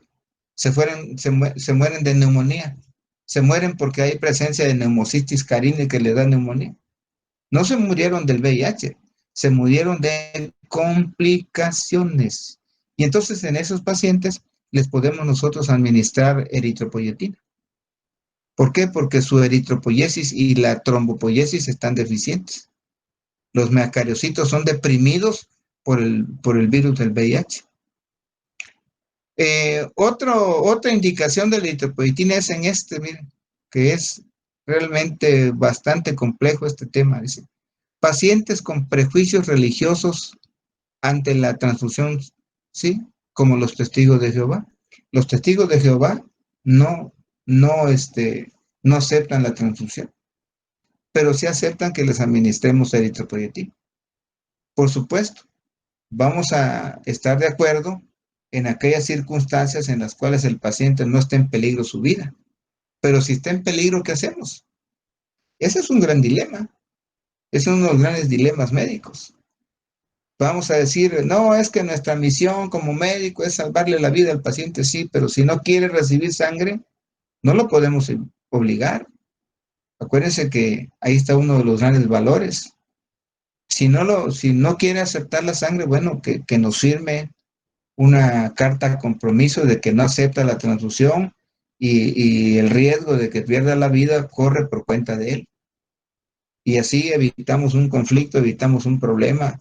se mueren de neumonía, se mueren porque hay presencia de neumocitis carini que le da neumonía. No se murieron del VIH, se murieron de complicaciones. Y entonces en esos pacientes les podemos nosotros administrar eritropoyetina. ¿Por qué? Porque su eritropoyesis y la trombopoyesis están deficientes. Los meacariocitos son deprimidos por el virus del VIH. Otra indicación de la eritropoyetina es en miren, que es realmente bastante complejo este tema. Dice, pacientes con prejuicios religiosos ante la transfusión, ¿sí? Como los testigos de Jehová. Los testigos de Jehová no, no, no aceptan la transfusión, pero sí aceptan que les administremos eritropoyetina. Por supuesto, vamos a estar de acuerdo en aquellas circunstancias en las cuales el paciente no está en peligro su vida. Pero si está en peligro, ¿qué hacemos? Ese es un gran dilema. Es uno de los grandes dilemas médicos. Vamos a decir, no, es que nuestra misión como médico es salvarle la vida al paciente, sí, pero si no quiere recibir sangre, no lo podemos obligar. Acuérdense que ahí está uno de los grandes valores. Si no quiere aceptar la sangre, bueno, que nos firme una carta de compromiso de que no acepta la transfusión y el riesgo de que pierda la vida corre por cuenta de él. Y así evitamos un conflicto, evitamos un problema,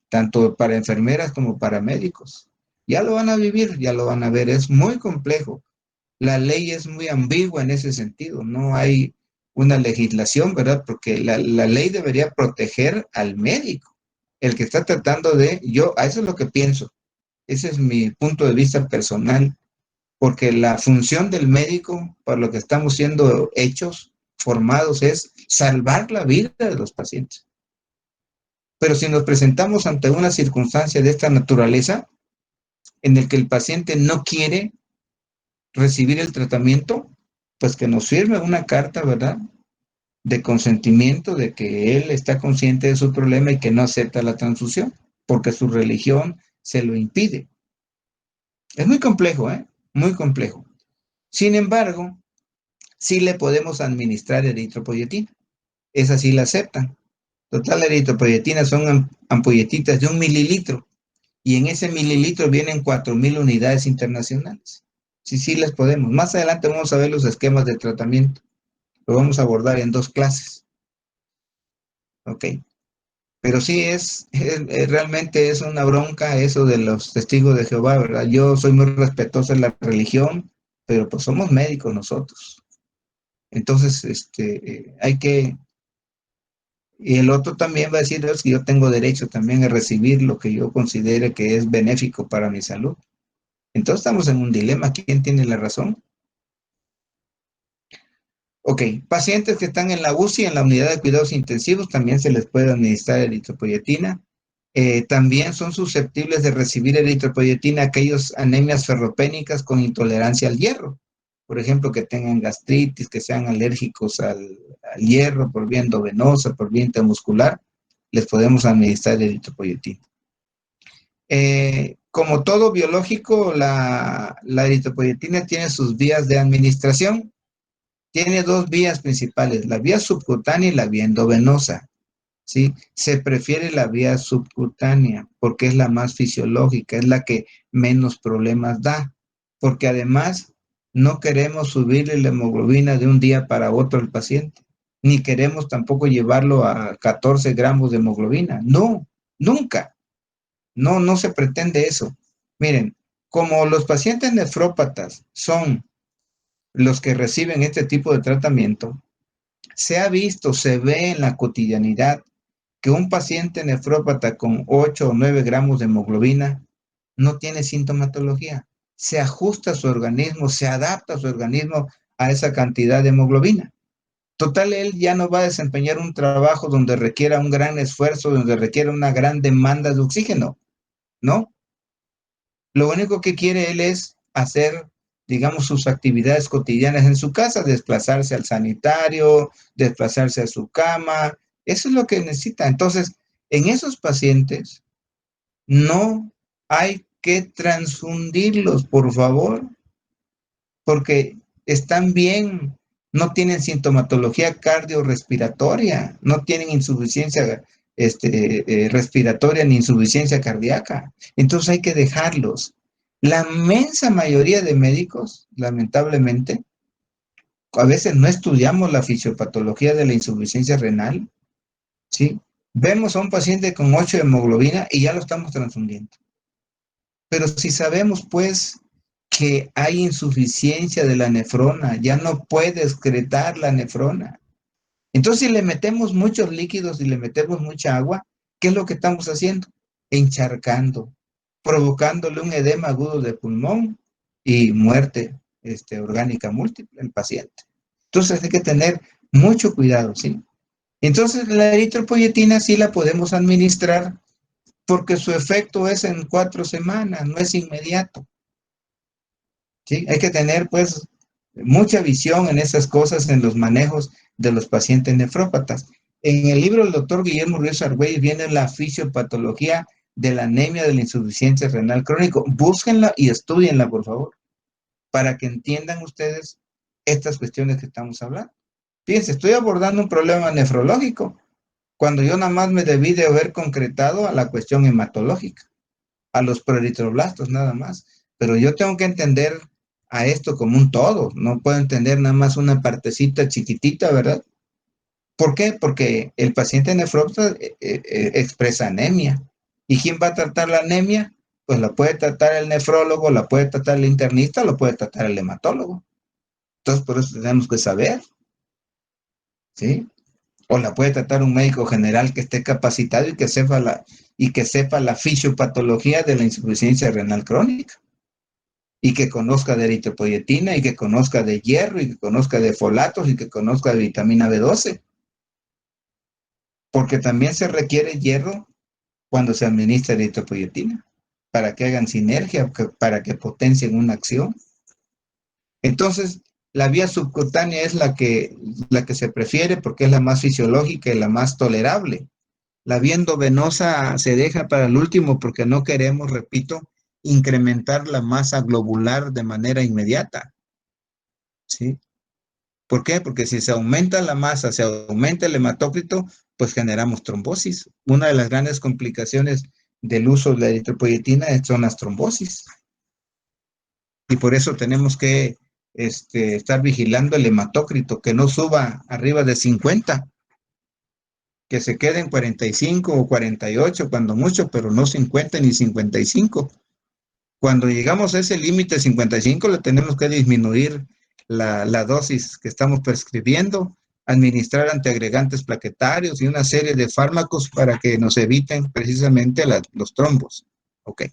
tanto para enfermeras como para médicos. Ya lo van a vivir, ya lo van a ver, es muy complejo. La ley es muy ambigua en ese sentido, no hay una legislación, ¿verdad? Porque la ley debería proteger al médico, el que está tratando a eso es lo que pienso, ese es mi punto de vista personal, porque la función del médico, para lo que estamos siendo hechos, formados, es salvar la vida de los pacientes. Pero si nos presentamos ante una circunstancia de esta naturaleza, en el que el paciente no quiere recibir el tratamiento, pues que nos firme una carta, ¿verdad? De consentimiento de que él está consciente de su problema y que no acepta la transfusión, porque su religión se lo impide. Es muy complejo, ¿eh? Muy complejo. Sin embargo, sí le podemos administrar eritropoyetina. Esa sí la aceptan. Total, la eritropoyetina son ampolletitas de 1 mililitro y en ese mililitro vienen 4,000 unidades internacionales. Sí, sí les podemos. Más adelante vamos a ver los esquemas de tratamiento. Lo vamos a abordar en 2 clases. Ok. Pero sí realmente es una bronca eso de los testigos de Jehová, ¿verdad? Yo soy muy respetuoso de la religión, pero pues somos médicos nosotros. Entonces, hay que, y el otro también va a decir, es que yo tengo derecho también a recibir lo que yo considere que es benéfico para mi salud. Entonces estamos en un dilema, ¿quién tiene la razón? Ok, pacientes que están en la UCI, en la unidad de cuidados intensivos, también se les puede administrar eritropoyetina. También son susceptibles de recibir eritropoyetina aquellos anemias ferropénicas con intolerancia al hierro. Por ejemplo, que tengan gastritis, que sean alérgicos al hierro por vía endovenosa, por vía intramuscular, les podemos administrar eritropoyetina. Como todo biológico, la eritropoyetina tiene sus vías de administración. Tiene 2 vías principales, la vía subcutánea y la vía endovenosa. ¿Sí? Se prefiere la vía subcutánea porque es la más fisiológica, es la que menos problemas da, porque además no queremos subirle la hemoglobina de un día para otro al paciente, ni queremos tampoco llevarlo a 14 gramos de hemoglobina. No, nunca. No, no se pretende eso. Miren, como los pacientes nefrópatas son los que reciben este tipo de tratamiento, se ha visto, se ve en la cotidianidad que un paciente nefrópata con 8 o 9 gramos de hemoglobina no tiene sintomatología. Se ajusta a su organismo, se adapta a su organismo a esa cantidad de hemoglobina. Total, él ya no va a desempeñar un trabajo donde requiera un gran esfuerzo, donde requiera una gran demanda de oxígeno, ¿no? Lo único que quiere él es hacer, digamos, sus actividades cotidianas en su casa, desplazarse al sanitario, desplazarse a su cama. Eso es lo que necesita. Entonces, en esos pacientes no hay que transfundirlos, por favor, porque están bien, no tienen sintomatología cardiorrespiratoria, no tienen insuficiencia respiratoria ni insuficiencia cardíaca. Entonces hay que dejarlos. La inmensa mayoría de médicos, lamentablemente, a veces no estudiamos la fisiopatología de la insuficiencia renal, ¿sí? Vemos a un paciente con 8 de hemoglobina y ya lo estamos transfundiendo. Pero si sabemos, pues, que hay insuficiencia de la nefrona, ya no puede excretar la nefrona. Entonces, si le metemos muchos líquidos y le metemos mucha agua, ¿qué es lo que estamos haciendo? Encharcando, provocándole un edema agudo de pulmón y muerte orgánica múltiple al paciente. Entonces, hay que tener mucho cuidado, ¿sí? Entonces, la eritropoyetina sí la podemos administrar porque su efecto es en 4 semanas, no es inmediato. ¿Sí? Hay que tener pues mucha visión en esas cosas, en los manejos de los pacientes nefrópatas. En el libro del doctor Guillermo Ruiz Argüelles viene la fisiopatología de la anemia de la insuficiencia renal crónico. Búsquenla y estudienla, por favor, para que entiendan ustedes estas cuestiones que estamos hablando. Fíjense, estoy abordando un problema nefrológico cuando yo nada más me debí de haber concretado a la cuestión hematológica, a los proeritroblastos nada más. Pero yo tengo que entender a esto como un todo, no puedo entender nada más una partecita chiquitita, ¿verdad? ¿Por qué? Porque el paciente nefrópata expresa anemia. ¿Y quién va a tratar la anemia? Pues la puede tratar el nefrólogo, la puede tratar el internista, lo puede tratar el hematólogo. Entonces, por eso tenemos que saber, ¿sí? O la puede tratar un médico general que esté capacitado y que sepa la fisiopatología de la insuficiencia renal crónica y que conozca de eritropoyetina y que conozca de hierro y que conozca de folatos y que conozca de vitamina B12, porque también se requiere hierro cuando se administra eritropoyetina para que hagan sinergia, para que potencien una acción. Entonces, la vía subcutánea es la que se prefiere porque es la más fisiológica y la más tolerable. La vía endovenosa se deja para el último porque no queremos, repito, incrementar la masa globular de manera inmediata, ¿sí? ¿Por qué? Porque si se aumenta la masa, se aumenta el hematócrito, pues generamos trombosis. Una de las grandes complicaciones del uso de la eritropoyetina son las trombosis. Y por eso tenemos que estar vigilando el hematócrito, que no suba arriba de 50, que se quede en 45 o 48 cuando mucho, pero no 50 ni 55. Cuando llegamos a ese límite 55, le tenemos que disminuir la dosis que estamos prescribiendo, administrar antiagregantes plaquetarios y una serie de fármacos para que nos eviten precisamente los trombos. Ok.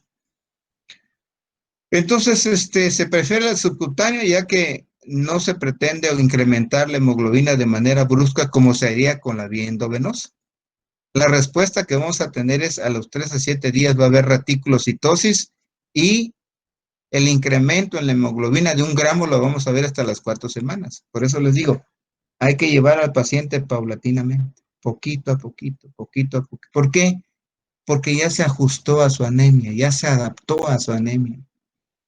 Entonces, se prefiere la subcutánea ya que no se pretende incrementar la hemoglobina de manera brusca como se haría con la vía endovenosa. La respuesta que vamos a tener es a los 3 a 7 días va a haber reticulocitosis y el incremento en la hemoglobina de 1 gramo lo vamos a ver hasta las 4 semanas. Por eso les digo, hay que llevar al paciente paulatinamente, poquito a poquito, poquito a poquito. ¿Por qué? Porque ya se ajustó a su anemia, ya se adaptó a su anemia.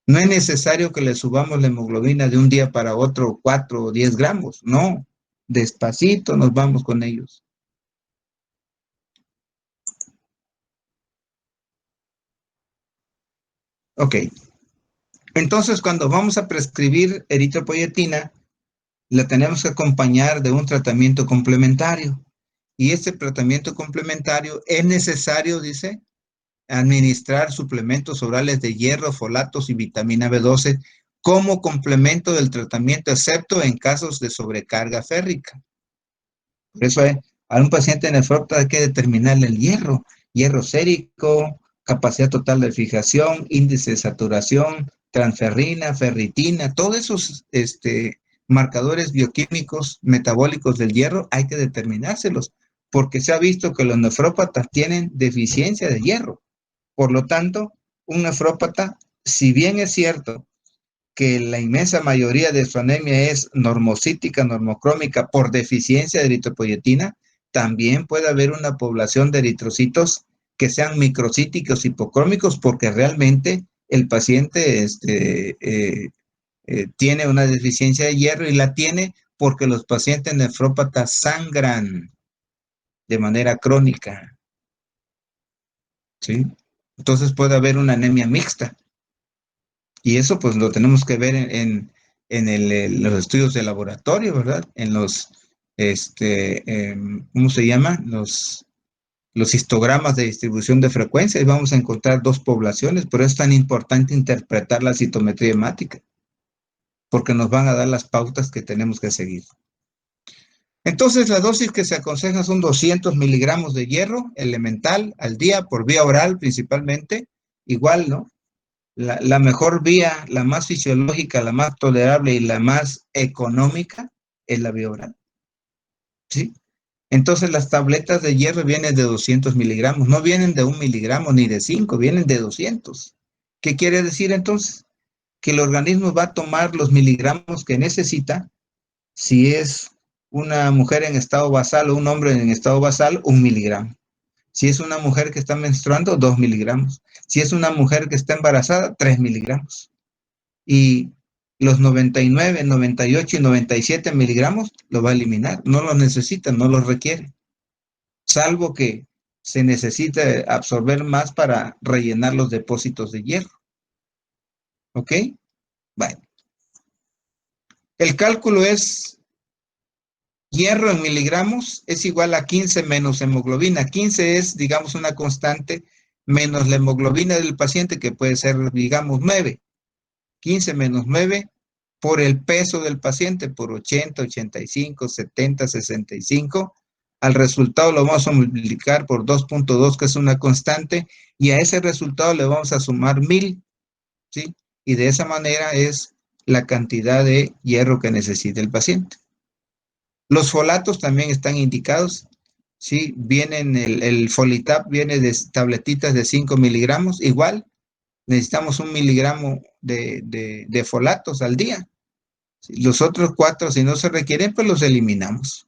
No es necesario que le subamos la hemoglobina de un día para otro 4 o 10 gramos, no. Despacito nos vamos con ellos. Ok, entonces cuando vamos a prescribir eritropoyetina, la tenemos que acompañar de un tratamiento complementario. Y este tratamiento complementario es necesario, dice, administrar suplementos orales de hierro, folatos y vitamina B12 como complemento del tratamiento, excepto en casos de sobrecarga férrica. Por eso a un paciente nefrópata hay que determinarle el hierro, hierro sérico, capacidad total de fijación, índice de saturación, transferrina, ferritina, todos esos marcadores bioquímicos metabólicos del hierro hay que determinárselos, porque se ha visto que los nefrópatas tienen deficiencia de hierro. Por lo tanto, un nefrópata, si bien es cierto que la inmensa mayoría de su anemia es normocítica, normocrómica por deficiencia de eritropoyetina, también puede haber una población de eritrocitos que sean microcíticos hipocrómicos porque realmente el paciente tiene una deficiencia de hierro y la tiene porque los pacientes nefrópatas sangran de manera crónica, ¿sí? Entonces puede haber una anemia mixta. Y eso pues lo tenemos que ver en los estudios de laboratorio, ¿verdad? En los, ¿cómo se llama? los histogramas de distribución de frecuencia y vamos a encontrar dos poblaciones. Por eso es tan importante interpretar la citometría hemática, porque nos van a dar las pautas que tenemos que seguir. Entonces, la dosis que se aconseja son 200 miligramos de hierro elemental al día por vía oral principalmente. Igual, ¿no? La mejor vía, la más fisiológica, la más tolerable y la más económica es la vía oral. ¿Sí? Entonces, las tabletas de hierro vienen de 200 miligramos, no vienen de 1 miligramo ni de 5, vienen de 200. ¿Qué quiere decir entonces? Que el organismo va a tomar los miligramos que necesita. Si es una mujer en estado basal o un hombre en estado basal, 1 miligramo. Si es una mujer que está menstruando, 2 miligramos. Si es una mujer que está embarazada, 3 miligramos. Y los 99, 98 y 97 miligramos lo va a eliminar. No los necesita, no los requiere. Salvo que se necesite absorber más para rellenar los depósitos de hierro. ¿Ok? Bueno. El cálculo es hierro en miligramos es igual a 15 menos hemoglobina. 15 es, digamos, una constante menos la hemoglobina del paciente, que puede ser, digamos, 9. 15 menos 9 por el peso del paciente, por 80, 85, 70, 65. Al resultado lo vamos a multiplicar por 2.2, que es una constante, y a ese resultado le vamos a sumar 1000, ¿sí? Y de esa manera es la cantidad de hierro que necesita el paciente. Los folatos también están indicados, ¿sí? Vienen, el Folitap viene de tabletitas de 5 miligramos, igual, necesitamos 1 miligramo de folatos al día. Los otros 4, si no se requieren, pues los eliminamos.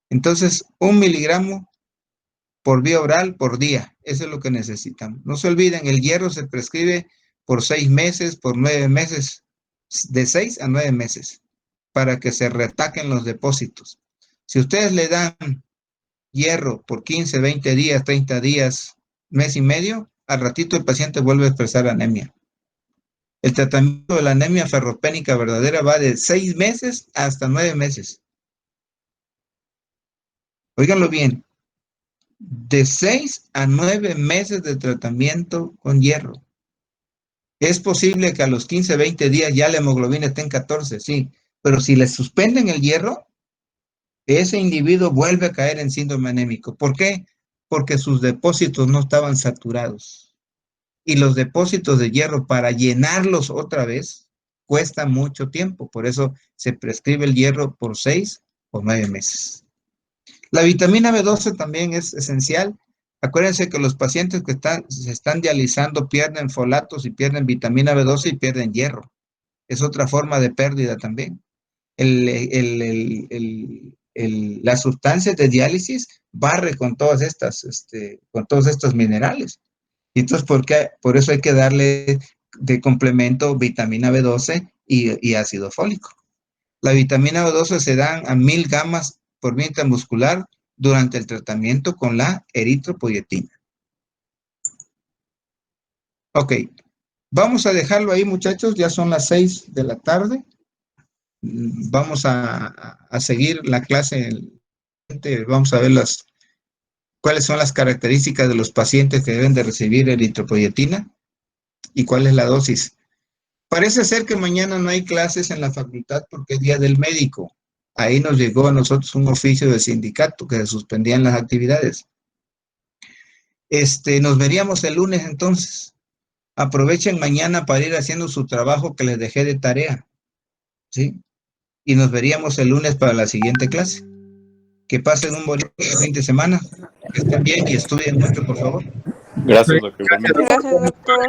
Entonces, 1 miligramo por vía oral por día, eso es lo que necesitamos. No se olviden, el hierro se prescribe por 6 meses, por 9 meses, de 6 a 9 meses, para que se retaquen los depósitos. Si ustedes le dan hierro por 15, 20 días, 30 días, mes y medio, al ratito el paciente vuelve a expresar anemia. El tratamiento de la anemia ferropénica verdadera va de 6 meses hasta 9 meses. Óiganlo bien, de 6 a 9 meses de tratamiento con hierro. Es posible que a los 15, 20 días ya la hemoglobina esté en 14, sí, pero si le suspenden el hierro, ese individuo vuelve a caer en síndrome anémico. ¿Por qué? Porque sus depósitos no estaban saturados. Y los depósitos de hierro, para llenarlos otra vez, cuesta mucho tiempo. Por eso se prescribe el hierro por 6 o 9 meses. La vitamina B12 también es esencial. Acuérdense que los pacientes que se están dializando pierden folatos y pierden vitamina B12 y pierden hierro. Es otra forma de pérdida también. Las sustancias de diálisis barre con todas estas, con todos estos minerales. Y entonces, por eso hay que darle de complemento vitamina B12 y ácido fólico. La vitamina B12 se dan a 1000 gamas por vía intramuscular durante el tratamiento con la eritropoyetina. Ok, vamos a dejarlo ahí, muchachos, ya son las 6 de la tarde. Vamos a seguir la clase. Vamos a ver cuáles son las características de los pacientes que deben de recibir eritropoyetina y cuál es la dosis. Parece ser que mañana no hay clases en la facultad porque es día del médico. Ahí nos llegó a nosotros un oficio del sindicato que se suspendían las actividades. Nos veríamos el lunes entonces. Aprovechen mañana para ir haciendo su trabajo que les dejé de tarea, ¿sí? Y nos veríamos el lunes para la siguiente clase. Que pasen un bonito fin de semana. Que estén bien y estudien mucho, por favor. Gracias, doctor. Igualmente. Gracias, doctor.